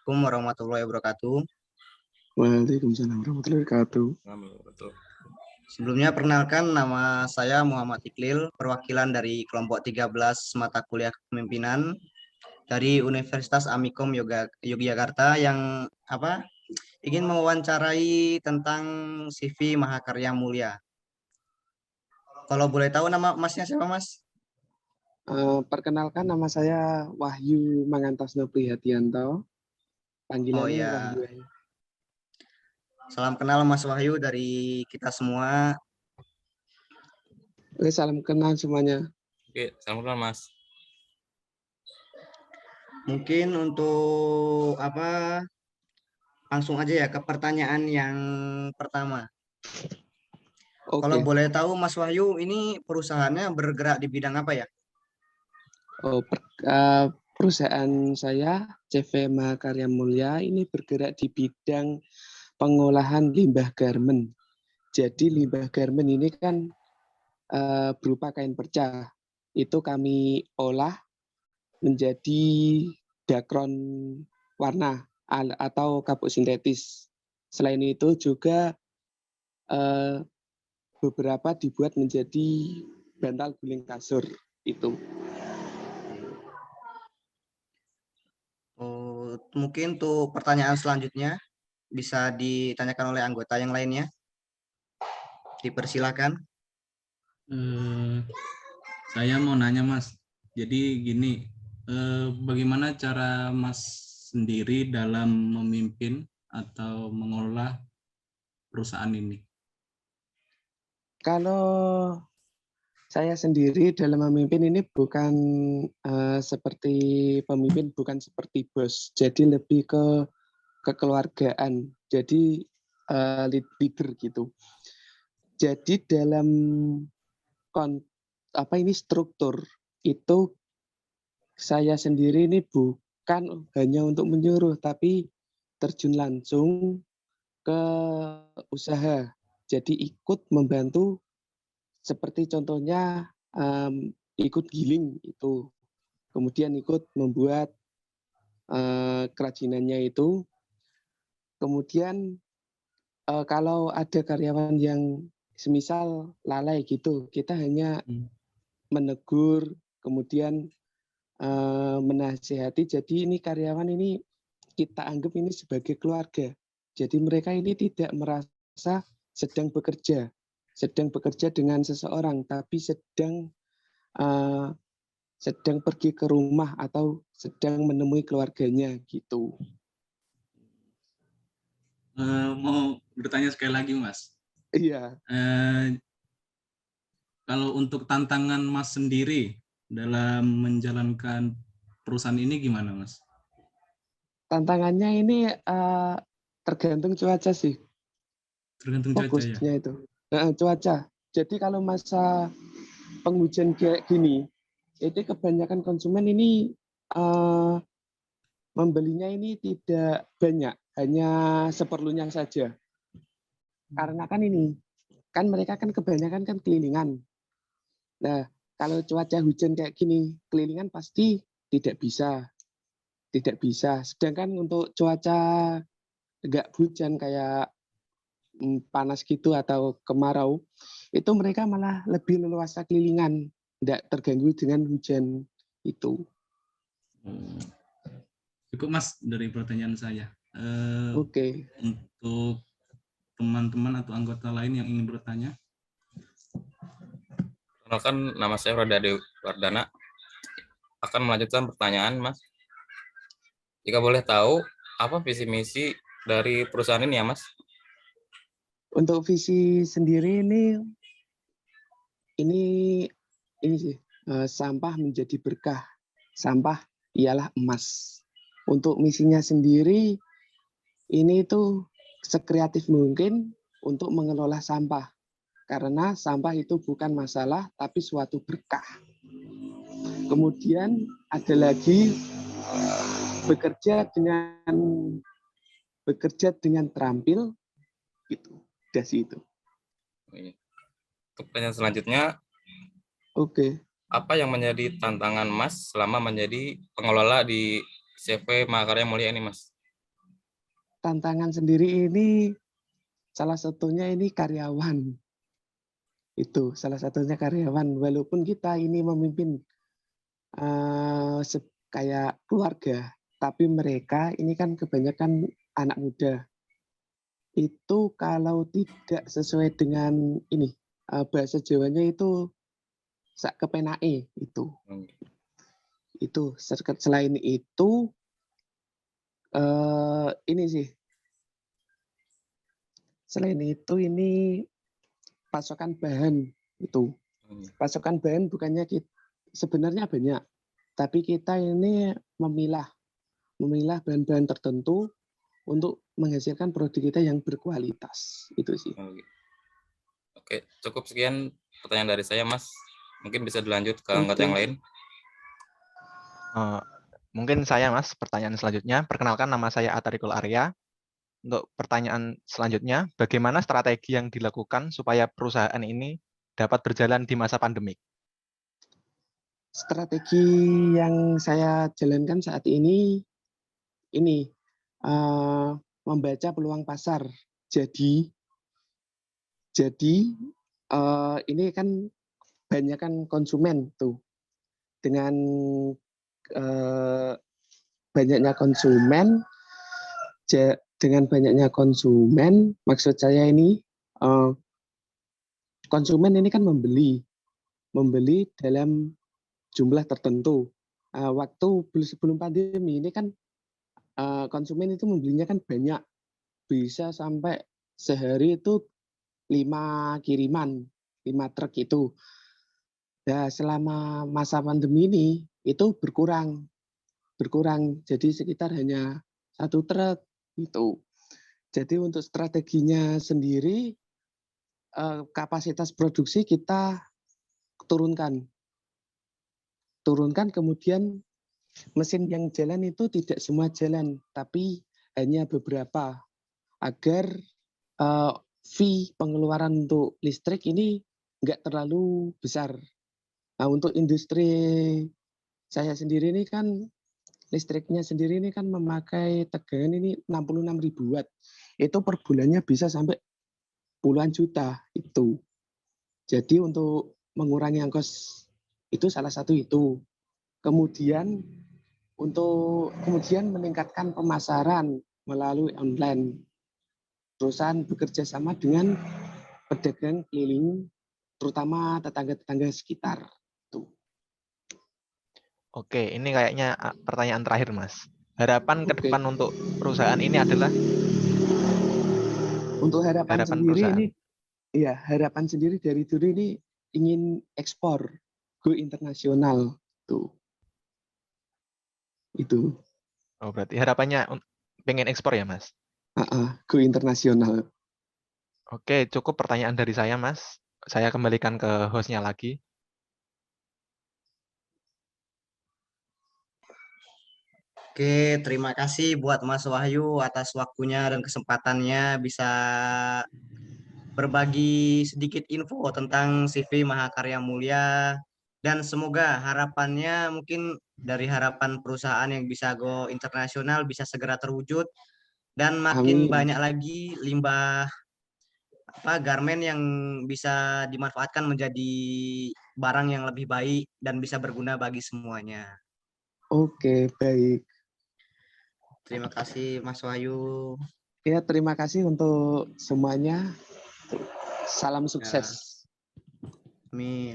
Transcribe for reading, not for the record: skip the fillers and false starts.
Assalamualaikum warahmatullahi wabarakatuh. Waalaikumsalam warahmatullahi wabarakatuh. Sebelumnya perkenalkan, nama saya Muhammad Iqlil, perwakilan dari kelompok 13 mata kuliah kepemimpinan dari Universitas Amikom Yogyakarta yang ingin mewawancarai tentang CV Mahakarya Mulia. Kalau boleh tahu nama masnya siapa, Mas? Perkenalkan, nama saya Wahyu Mangantasno Prihadianto. Oh Panggilannya ya, Wahyu. salam kenal Mas Wahyu dari kita semua. Oke, salam kenal semuanya. Oke, salam kenal Mas. Mungkin untuk langsung aja ya ke pertanyaan yang pertama. Kalau Oke. boleh tahu Mas Wahyu, ini perusahaannya bergerak di bidang apa ya? Perusahaan saya CV Mahakarya Mulia ini bergerak di bidang pengolahan limbah garmen. Jadi limbah garmen ini kan berupa kain perca. Itu kami olah menjadi dakron warna atau kapuk sintetis. Selain itu juga beberapa dibuat menjadi bantal guling kasur itu. Mungkin untuk pertanyaan selanjutnya bisa ditanyakan oleh anggota yang lainnya. Dipersilakan. Saya mau nanya Mas, jadi gini, bagaimana cara Mas sendiri dalam memimpin atau mengelola perusahaan ini? Kalau saya sendiri dalam memimpin ini bukan seperti pemimpin, bukan seperti bos. Jadi lebih ke kekeluargaan. Jadi leader gitu. Jadi dalam struktur itu saya sendiri ini bukan hanya untuk menyuruh, tapi terjun langsung ke usaha. Jadi ikut membantu seperti contohnya ikut giling itu. Kemudian ikut membuat kerajinannya itu. Kemudian kalau ada karyawan yang semisal lalai gitu, kita hanya menegur, kemudian menasihati. Jadi ini karyawan ini kita anggap ini sebagai keluarga. Jadi mereka ini tidak merasa sedang bekerja dengan seseorang, tapi sedang pergi ke rumah atau sedang menemui keluarganya gitu. Mau bertanya sekali lagi Mas. Iya. Kalau untuk tantangan Mas sendiri dalam menjalankan perusahaan ini gimana Mas? Tantangannya ini tergantung cuaca sih. Tergantung cuaca ya? Fokusnya itu. Cuaca. Jadi kalau masa penghujan kayak gini, itu kebanyakan konsumen ini membelinya ini tidak banyak, hanya seperlunya saja. Karena kan mereka kan kebanyakan kan kelilingan. Nah, kalau cuaca hujan kayak gini, kelilingan pasti tidak bisa. Sedangkan untuk cuaca enggak hujan kayak panas gitu atau kemarau, itu mereka malah lebih leluasa kelilingan, tidak terganggu dengan hujan itu. Cukup Mas dari pertanyaan saya. Oke. Untuk teman-teman atau anggota lain yang ingin bertanya. Perkenalkan, nama saya Rodade Wardana. Akan melanjutkan pertanyaan Mas. Jika boleh tahu, apa visi misi dari perusahaan ini ya Mas? Untuk visi sendiri ini sih, sampah menjadi berkah. Sampah ialah emas. Untuk misinya sendiri, ini itu sekreatif mungkin untuk mengelola sampah. Karena sampah itu bukan masalah, tapi suatu berkah. Kemudian ada lagi bekerja dengan terampil, gitu. Dari itu. Untuk pertanyaan selanjutnya, Oke. Apa yang menjadi tantangan Mas selama menjadi pengelola di CV Mahakarya Mulia ini Mas? tantangan sendiri ini salah satunya ini karyawan. Itu salah satunya karyawan. Walaupun kita ini memimpin kayak keluarga, tapi mereka ini kan kebanyakan anak muda. Itu kalau tidak sesuai dengan ini bahasa Jawanya itu sak kepenake itu. Itu selain itu ini sih. Selain itu ini pasokan bahan itu. Pasokan bahan bukannya sebenarnya banyak, tapi kita ini memilah bahan-bahan tertentu untuk menghasilkan produk kita yang berkualitas. Itu sih. Oke, cukup sekian pertanyaan dari saya, Mas. Mungkin bisa dilanjut ke anggota yang lain. Mungkin saya, Mas, pertanyaan selanjutnya. Perkenalkan, nama saya Atarikul Arya. Untuk pertanyaan selanjutnya, bagaimana strategi yang dilakukan supaya perusahaan ini dapat berjalan di masa pandemik? Strategi yang saya jalankan saat ini membaca peluang pasar. Jadi ini kan banyak kan konsumen tuh. Dengan banyaknya konsumen, maksud saya ini konsumen ini kan membeli dalam jumlah tertentu. Waktu sebelum pandemi ini kan konsumen itu membelinya kan banyak, bisa sampai sehari itu 5 kiriman, 5 truk itu. Nah, selama masa pandemi ini itu berkurang, jadi sekitar hanya 1 truk itu. Jadi untuk strateginya sendiri kapasitas produksi kita turunkan, kemudian mesin yang jalan itu tidak semua jalan, tapi hanya beberapa, agar fee pengeluaran untuk listrik ini nggak terlalu besar. Nah, untuk industri saya sendiri ini kan listriknya sendiri ini kan memakai tegangan ini 66.000 watt. Itu per bulannya bisa sampai puluhan juta itu. Jadi untuk mengurangi ongkos itu salah satu itu. Kemudian meningkatkan pemasaran melalui online. Perusahaan bekerja sama dengan pedagang keliling, terutama tetangga-tetangga sekitar. Tuh. Oke, ini kayaknya pertanyaan terakhir, Mas. Harapan ke depan untuk perusahaan ini adalah? Untuk harapan sendiri perusahaan. ini, ya harapan sendiri dari dulu ini ingin ekspor, go internasional. Tuh. Itu. Oh, berarti harapannya pengen ekspor ya, Mas? Go internasional. Oke, cukup pertanyaan dari saya, Mas. Saya kembalikan ke host-nya lagi. Oke, terima kasih buat Mas Wahyu atas waktunya dan kesempatannya bisa berbagi sedikit info tentang CV Mahakarya Mulia. Dan semoga harapannya mungkin dari harapan perusahaan yang bisa go internasional bisa segera terwujud. Dan makin Amin. banyak lagi limbah garmen yang bisa dimanfaatkan menjadi barang yang lebih baik dan bisa berguna bagi semuanya. Oke, baik. Terima kasih Mas Wahyu. Ya, terima kasih untuk semuanya. Salam sukses. Amin.